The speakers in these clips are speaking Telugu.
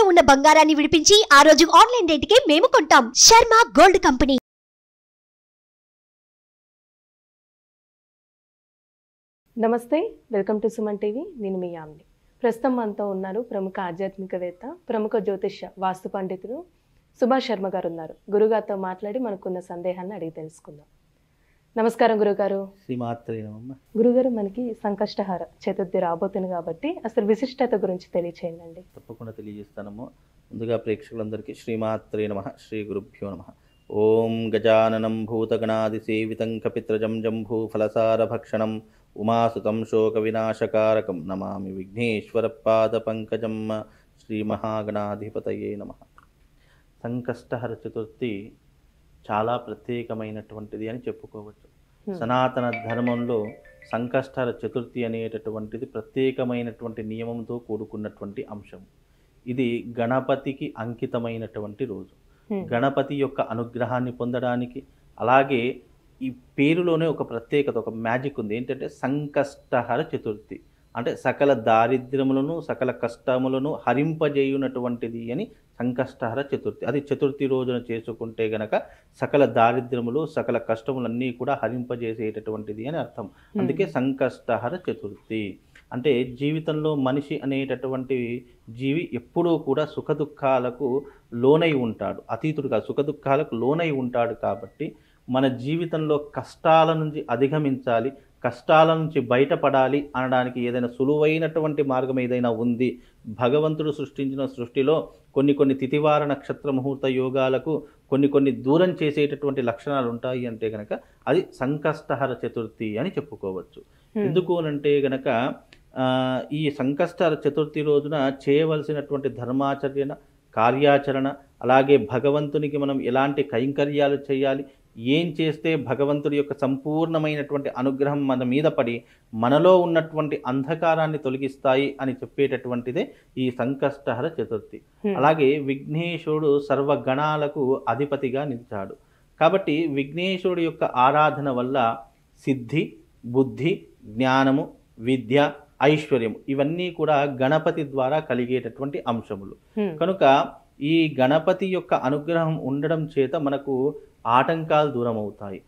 తాకట్టులో ఉన్న బంగారాన్ని విడిపించి ఆ రోజు ఆన్లైన్ రేటుకే మేము కొంటాం. Sharma gold company. నమస్తే, వెల్కమ్ టు సుమన్ టీవీ. నేను మీ యామిని. ప్రస్తుతం మనతో ఉన్నారు ప్రముఖ ఆధ్యాత్మికవేత్త, ప్రముఖ జ్యోతిష్య వాస్తు పండితులు సుభాష్ శర్మ గారు ఉన్నారు. గురుగారితో మాట్లాడి మనకున్న సందేహాన్ని అడిగి తెలుసుకుందాం. నమస్కారం గురుగారు. గురుగారు, మనకి సంకష్టహార చతుర్థి రాబోతుంది కాబట్టి అసలు విశిష్టత గురించి తెలియచేయండి. తప్పకుండా తెలియజేస్తానము. ముందుగా ప్రేక్షకులందరికీ శ్రీమాత్రే నమః, శ్రీ గురుభ్యో నమః. ఓం గజాననం భూతగణాది సేవితం కపిత్రజం జంభూ ఫలసార భక్షణం ఉమాసుతం శోక వినాశకారకం నమామి విఘ్నేశ్వర పాద పంకజం. శ్రీ మహాగణాధిపతయే నమః. సంకష్టహర చతుర్థి చాలా ప్రత్యేకమైనటువంటిది అని చెప్పుకోవచ్చు. సనాతన ధర్మంలో సంకష్టహర చతుర్థి అనేటటువంటిది ప్రత్యేకమైనటువంటి నియమంతో కూడుకున్నటువంటి అంశం. ఇది గణపతికి అంకితమైనటువంటి రోజు. గణపతి యొక్క అనుగ్రహాన్ని పొందడానికి, అలాగే ఈ పేరులోనే ఒక ప్రత్యేకత, ఒక మ్యాజిక్ ఉంది. ఏంటంటే సంకష్టహర చతుర్థి అంటే సకల దారిద్ర్యములను, సకల కష్టములను హరింపజేయునటువంటిది అని సంకష్టహర చతుర్థి. అది చతుర్థి రోజున చేసుకుంటే గనక సకల దారిద్ర్యములు, సకల కష్టములన్నీ కూడా హరింపజేసేటటువంటిది అని అర్థం. అందుకే సంకష్టహర చతుర్థి. అంటే జీవితంలో మనిషి అనేటటువంటి జీవి ఎప్పుడూ కూడా సుఖదుఖాలకు లోనై ఉంటాడు. అతీతుడుగా సుఖదుఖాలకు లోనై ఉంటాడు. కాబట్టి మన జీవితంలో కష్టాల నుంచి అధిగమించాలి, కష్టాల నుంచి బయటపడాలి అనడానికి ఏదైనా సులువైనటువంటి మార్గం ఏదైనా ఉంది. భగవంతుడు సృష్టించిన సృష్టిలో కొన్ని తిథివార నక్షత్ర ముహూర్త యోగాలకు కొన్ని దూరం చేసేటటువంటి లక్షణాలు ఉంటాయి. అంటే గనక అది సంకష్టహర చతుర్థి అని చెప్పుకోవచ్చు. ఎందుకు అనంటే గనక ఈ సంకష్టహర చతుర్థి రోజున చేయవలసినటువంటి ధర్మాచరణ, కార్యాచరణ, అలాగే భగవంతునికి మనం ఎలాంటి కైంకర్యాలు చేయాలి, ఏం చేస్తే భగవంతుడి యొక్క సంపూర్ణమైనటువంటి అనుగ్రహం మన మీద పడి మనలో ఉన్నటువంటి అంధకారాన్ని తొలగిస్తాయి అని చెప్పేటటువంటిదే ఈ సంకష్టహర చతుర్థి. అలాగే విఘ్నేశ్వరుడు సర్వగణాలకు అధిపతిగా నిలిచాడు. కాబట్టి విఘ్నేశ్వరుడు యొక్క ఆరాధన వల్ల సిద్ధి, బుద్ధి, జ్ఞానము, విద్య, ఐశ్వర్యం ఇవన్నీ కూడా గణపతి ద్వారా కలిగేటటువంటి అంశములు. కనుక ఈ గణపతి యొక్క అనుగ్రహం ఉండడం చేత మనకు ఆటంకాలు దూరం అవుతాయి,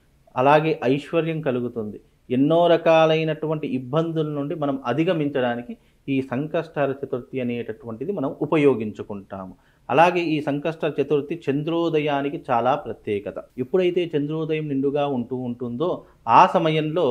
అలాగే ఐశ్వర్యం కలుగుతుంది. ఎన్నో రకాలైనటువంటి ఇబ్బందుల నుండి మనం అధిగమించడానికి ఈ సంకష్టహర చతుర్థి అనేటటువంటిది మనం ఉపయోగించుకుంటాము. అలాగే ఈ సంకష్ట చతుర్థి చంద్రోదయానికి చాలా ప్రత్యేకత. ఎప్పుడైతే చంద్రోదయం నిండుగా ఉంటుందో ఆ సమయంలో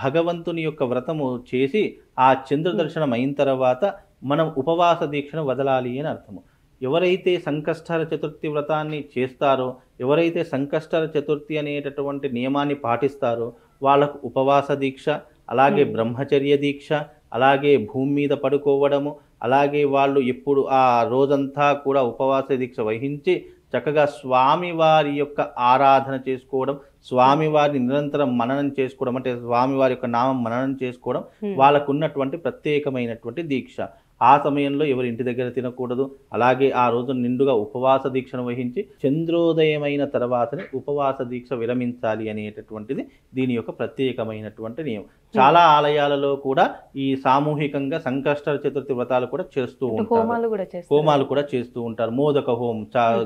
భగవంతుని యొక్క వ్రతము చేసి ఆ చంద్ర దర్శనం అయిన తర్వాత మనం ఉపవాస దీక్షను వదలాలి అని అర్థము. ఎవరైతే సంకష్టహర చతుర్థి వ్రతాన్ని చేస్తారో, ఎవరైతే సంకష్టహర చతుర్థి అనేటటువంటి నియమాన్ని పాటిస్తారో వాళ్ళకు ఉపవాస దీక్ష, అలాగే బ్రహ్మచర్య దీక్ష, అలాగే భూమి మీద పడుకోవడము, అలాగే వాళ్ళు ఎప్పుడు ఆ రోజంతా కూడా ఉపవాస దీక్ష వహించి చక్కగా స్వామివారి యొక్క ఆరాధన చేసుకోవడం, స్వామివారిని నిరంతరం మననం చేసుకోవడం, అంటే స్వామివారి యొక్క నామం మననం చేసుకోవడం వాళ్ళకు ఉన్నటువంటి ప్రత్యేకమైనటువంటి దీక్ష. ఆ సమయంలో ఎవరి ఇంటి దగ్గర తినకూడదు. అలాగే ఆ రోజు నిండుగా ఉపవాస దీక్షను వహించి చంద్రోదయమైన తర్వాతనే ఉపవాస దీక్ష విరమించాలి అనేటటువంటిది దీని యొక్క ప్రత్యేకమైనటువంటి నియమం. చాలా ఆలయాలలో కూడా ఈ సామూహికంగా సంకష్టహర చతుర్థి వ్రతాలు కూడా చేస్తూ ఉంటారు, హోమాలు కూడా చేస్తూ ఉంటారు. మోదక హోమం,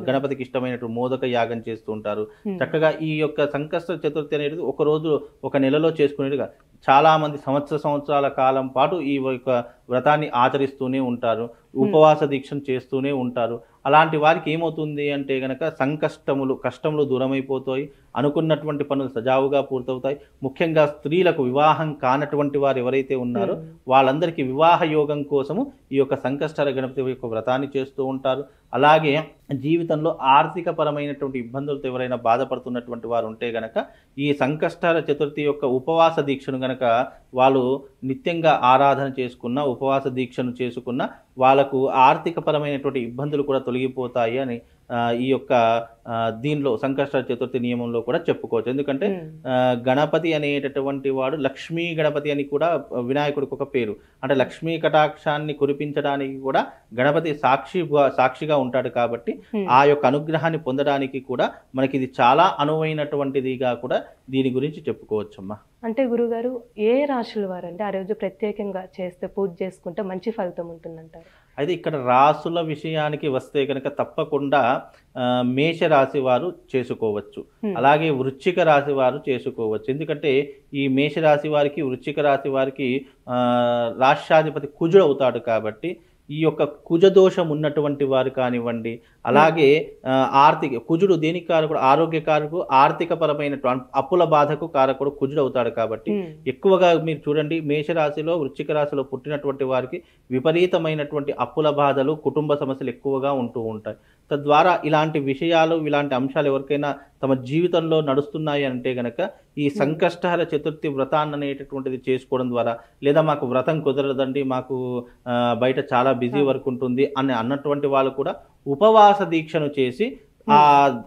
గణపతికి ఇష్టమైనటువంటి మోదక యాగం చేస్తూ ఉంటారు. చక్కగా ఈ యొక్క సంకష్టహర చతుర్థి అనేది ఒక రోజు, ఒక నెలలో చేసుకునేట్టుగా చాలా మంది సంవత్సరాల కాలం పాటు ఈ యొక్క వ్రతాన్ని ఆచరిస్తూనే ఉంటారు, ఉపవాస దీక్షను చేస్తూనే ఉంటారు. అలాంటి వారికి ఏమవుతుంది అంటే గనక కష్టములు దూరమైపోతాయి, అనుకున్నటువంటి పనులు సజావుగా పూర్తవుతాయి. ముఖ్యంగా స్త్రీలకు వివాహం కానటువంటి వారు ఎవరైతే ఉన్నారో వాళ్ళందరికీ వివాహ యోగం కోసము ఈ యొక్క సంకష్టహర గణపతి యొక్క వ్రతాన్ని చేస్తూ ఉంటారు. అలాగే జీవితంలో ఆర్థిక పరమైనటువంటి ఇబ్బందులతో ఎవరైనా బాధపడుతున్నటువంటి వారు ఉంటే గనక ఈ సంకష్టహర చతుర్థి యొక్క ఉపవాస దీక్షను గనక వాళ్ళు నిత్యంగా ఆరాధన చేసుకున్న, ఉపవాస దీక్షను చేసుకున్న వాళ్ళకు ఆర్థిక పరమైనటువంటి ఇబ్బందులు కూడా తొలగిపోతాయి అని ఈ యొక్క దీనిలో సంకష్టహర చతుర్థి నియమంలో కూడా చెప్పుకోవచ్చు. ఎందుకంటే గణపతి అనేటటువంటి వాడు లక్ష్మీ గణపతి అని కూడా వినాయకుడికి ఒక పేరు. అంటే లక్ష్మీ కటాక్షాన్ని కురిపించడానికి కూడా గణపతి సాక్షిగా ఉంటాడు. కాబట్టి ఆ యొక్క అనుగ్రహాన్ని పొందడానికి కూడా మనకి ఇది చాలా అనువైనటువంటిదిగా కూడా దీని గురించి చెప్పుకోవచ్చమ్మా. అంటే గురుగారు, ఏ రాశుల వారు అంటే ఆ రోజు ప్రత్యేకంగా చేస్తే పూజ చేసుకుంటే మంచి ఫలితం ఉంటుందంటారు? అయితే ఇక్కడ రాసుల విషయానికి వస్తే కనుక తప్పకుండా మేషరాశి వారు చేసుకోవచ్చు, అలాగే వృశ్చిక రాశి వారు చేసుకోవచ్చు. ఎందుకంటే ఈ మేషరాశి వారికి వృశ్చిక రాశి వారికి రాష్ట్రాధిపతి కుజుడు అవుతాడు కాబట్టి ఈ యొక్క కుజదోషం ఉన్నటువంటి వారు కానివ్వండి, అలాగే కుజుడు దేనికి కారకుడు, ఆరోగ్యకారకుడు, ఆర్థిక పరమైన అప్పుల బాధకు కారకుడు కుజుడు అవుతాడు కాబట్టి ఎక్కువగా మీరు చూడండి మేషరాశిలో వృశ్చిక రాశిలో పుట్టినటువంటి వారికి విపరీతమైనటువంటి అప్పుల బాధలు, కుటుంబ సమస్యలు ఎక్కువగా ఉంటూ ఉంటాయి. తద్వారా ఇలాంటి విషయాలు, ఇలాంటి అంశాలు ఎవరికైనా తమ జీవితంలో నడుస్తున్నాయి అంటే గనక ఈ సంకష్టహర చతుర్థి వ్రతాన్ని అనేటటువంటిది చేసుకోవడం ద్వారా, లేదా మాకు వ్రతం కుదరదండి, మాకు బయట చాలా బిజీ వర్క్ ఉంటుంది అని అన్నటువంటి వాళ్ళు కూడా ఉపవాస దీక్షను చేసి ఆ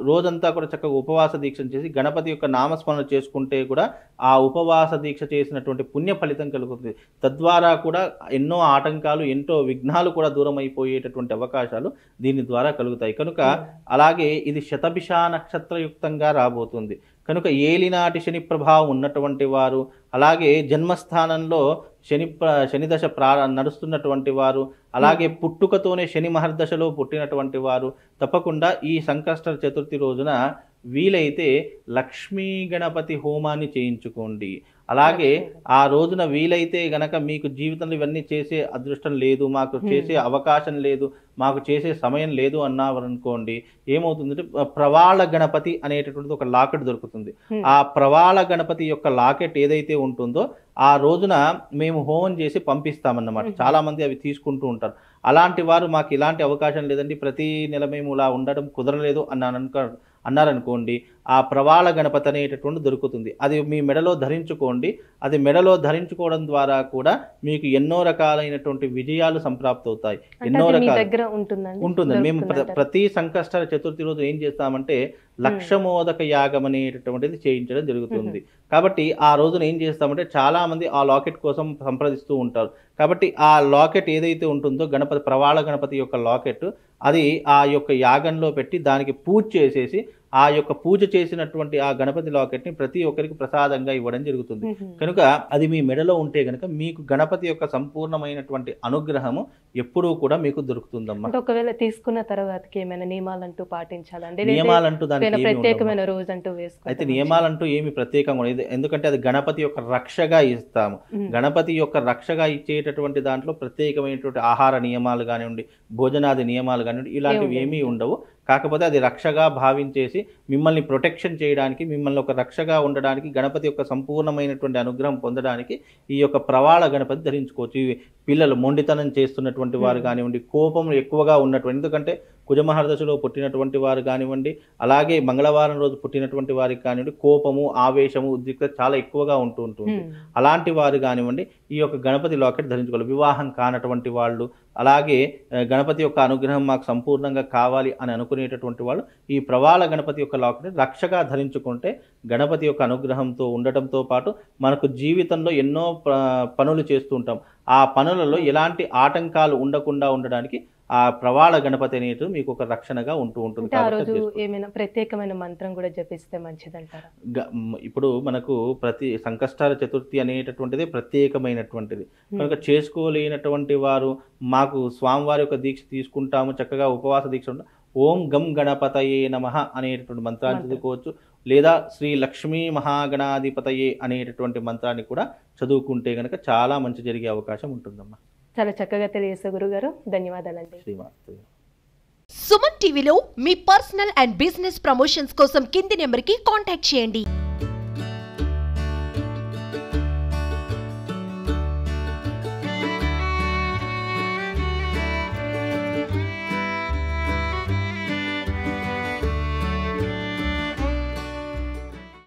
రోజంతా కూడా చక్కగా ఉపవాస దీక్షను చేసి గణపతి యొక్క నామస్మరణ చేసుకుంటే కూడా ఆ ఉపవాస దీక్ష చేసినటువంటి పుణ్య ఫలితం కలుగుతుంది. తద్వారా కూడా ఎన్నో ఆటంకాలు, ఎంతో విఘ్నాలు కూడా దూరం అయిపోయేటటువంటి అవకాశాలు దీని ద్వారా కలుగుతాయి. కనుక అలాగే ఇది శతభిష నక్షత్రయుక్తంగా రాబోతుంది కనుక ఏలినాటి శని ప్రభావం ఉన్నటువంటి వారు, అలాగే జన్మస్థానంలో శని దశ నడుస్తున్నటువంటి వారు, అలాగే పుట్టుకతోనే శని మహర్దశలో పుట్టినటువంటి వారు తప్పకుండా ఈ సంకష్ట చతుర్థి రోజున వీలైతే లక్ష్మీ గణపతి హోమాన్ని చేయించుకోండి. అలాగే ఆ రోజున వీలైతే గనక మీకు జీవితంలో ఇవన్నీ చేసే అదృష్టం లేదు, మాకు చేసే అవకాశం లేదు, మాకు చేసే సమయం లేదు అన్నారనుకోండి, ఏమవుతుందంటే ప్రవాళ గణపతి అనేటటువంటిది ఒక లాకెట్ దొరుకుతుంది. ఆ ప్రవాళ గణపతి యొక్క లాకెట్ ఏదైతే ఉంటుందో ఆ రోజున మేము హోమం చేసి పంపిస్తామన్నమాట. చాలా మంది అవి తీసుకుంటూ ఉంటారు. అలాంటి వారు మాకు ఇలాంటి అవకాశం లేదండి, ప్రతి నెల మేము ఇలా ఉండడం కుదరలేదు అన్నారనుకోండి, ఆ ప్రవాళ గణపతి అనేటటువంటి దొరుకుతుంది. అది మీ మెడలో ధరించుకోండి. అది మెడలో ధరించుకోవడం ద్వారా కూడా మీకు ఎన్నో రకాలైనటువంటి విజయాలు సంప్రాప్తవుతాయి. ఎన్నో రకాల ఉంటుందండి. మేము ప్రతి సంకష్ట చతుర్థి రోజు ఏం చేస్తామంటే లక్షమోదక యాగం అనేటటువంటిది చేయించడం జరుగుతుంది. కాబట్టి ఆ రోజున ఏం చేస్తామంటే చాలా మంది ఆ లాకెట్ కోసం సంప్రదిస్తూ ఉంటారు. కాబట్టి ఆ లాకెట్ ఏదైతే ఉంటుందో ప్రవాళ గణపతి యొక్క లాకెట్, అది ఆ యొక్క యాగంలో పెట్టి దానికి పూజ చేసేసి ఆ యొక్క పూజ చేసినటువంటి ఆ గణపతి లాకెట్ని ప్రతి ఒక్కరికి ప్రసాదంగా ఇవ్వడం జరుగుతుంది. కనుక అది మీ మెడలో ఉంటే కనుక మీకు గణపతి యొక్క సంపూర్ణమైనటువంటి అనుగ్రహము ఎప్పుడూ కూడా మీకు దొరుకుతుందమ్మా. ఒకవేళ తీసుకున్న తర్వాతకి ఏమైనా నియమాలంటూ పాటించాలండి? నియమాలంటూ దానికి ప్రత్యేకమైన రోజు అంటూ అయితే నియమాలంటూ ఏమి ప్రత్యేకంగా ఉండదు. ఎందుకంటే అది గణపతి యొక్క రక్షగా ఇస్తాము. గణపతి యొక్క రక్షగా ఇచ్చేటటువంటి దాంట్లో ప్రత్యేకమైనటువంటి ఆహార నియమాలు కానివ్వండి, భోజనాది నియమాలు కానివ్వండి, ఇలాంటివి ఏమీ ఉండవు. కాకపోతే అది రక్షగా భావించేసి మిమ్మల్ని ప్రొటెక్షన్ చేయడానికి, మిమ్మల్ని ఒక రక్షగా ఉండడానికి, గణపతి యొక్క సంపూర్ణమైనటువంటి అనుగ్రహం పొందడానికి ఈ యొక్క ప్రవాళ గణపతి ధరించుకోవచ్చు. పిల్లలు మొండితనం చేస్తున్నటువంటి వారు కానివ్వండి, కోపం ఎక్కువగా ఉన్నటువంటి, ఎందుకంటే కుజమహర్దశలో పుట్టినటువంటి వారు కానివ్వండి, అలాగే మంగళవారం రోజు పుట్టినటువంటి వారికి కానివ్వండి, కోపము, ఆవేశము, ఉద్రిక్తత చాలా ఎక్కువగా ఉంటుంది. అలాంటి వారు కానివ్వండి ఈ యొక్క గణపతి లాకెట్ ధరించుకోవాలి. వివాహం కానటువంటి వాళ్ళు, అలాగే గణపతి యొక్క అనుగ్రహం మాకు సంపూర్ణంగా కావాలి అని అనుకునేటటువంటి వాళ్ళు ఈ ప్రవాళ గణపతి యొక్క లాకెట్ రక్షగా ధరించుకుంటే గణపతి యొక్క అనుగ్రహంతో ఉండటంతో పాటు మనకు జీవితంలో ఎన్నో పనులు చేస్తూ ఉంటాం. ఆ పనులలో ఎలాంటి ఆటంకాలు ఉండకుండా ఉండడానికి ఆ ప్రవాళ గణపతి అనేది మీకు ఒక రక్షణగా ఉంటూ ఉంటుంది. ఆ రోజు ఏమైనా ప్రత్యేకమైన మంత్రం కూడా జపిస్తే మంచిదంటారా? ఇప్పుడు మనకు ప్రతి సంకష్టాల చతుర్థి అనేటటువంటిది ప్రత్యేకమైనటువంటిది కనుక చేసుకోలేనటువంటి వారు మాకు స్వామివారి యొక్క దీక్ష తీసుకుంటాము, చక్కగా ఉపవాస దీక్ష ఓం గం గణపతయే నమః అనేటటువంటి మంత్రాన్ని చదువుకోవచ్చు, లేదా శ్రీ లక్ష్మీ మహాగణాధిపతయే అనేటటువంటి మంత్రాన్ని కూడా చదువుకుంటే కనుక చాలా మంచి జరిగే అవకాశం ఉంటుందమ్మా. చాలా చక్కగా తెలియజేశారు గురుగారు, ధన్యవాదాలండి. శ్రీమాత్రే. సుమన్ టీవీలో మీ పర్సనల్ అండ్ బిజినెస్ ప్రమోషన్స్ కోసం కింది నెంబర్కి కాంటాక్ట్ చేయండి.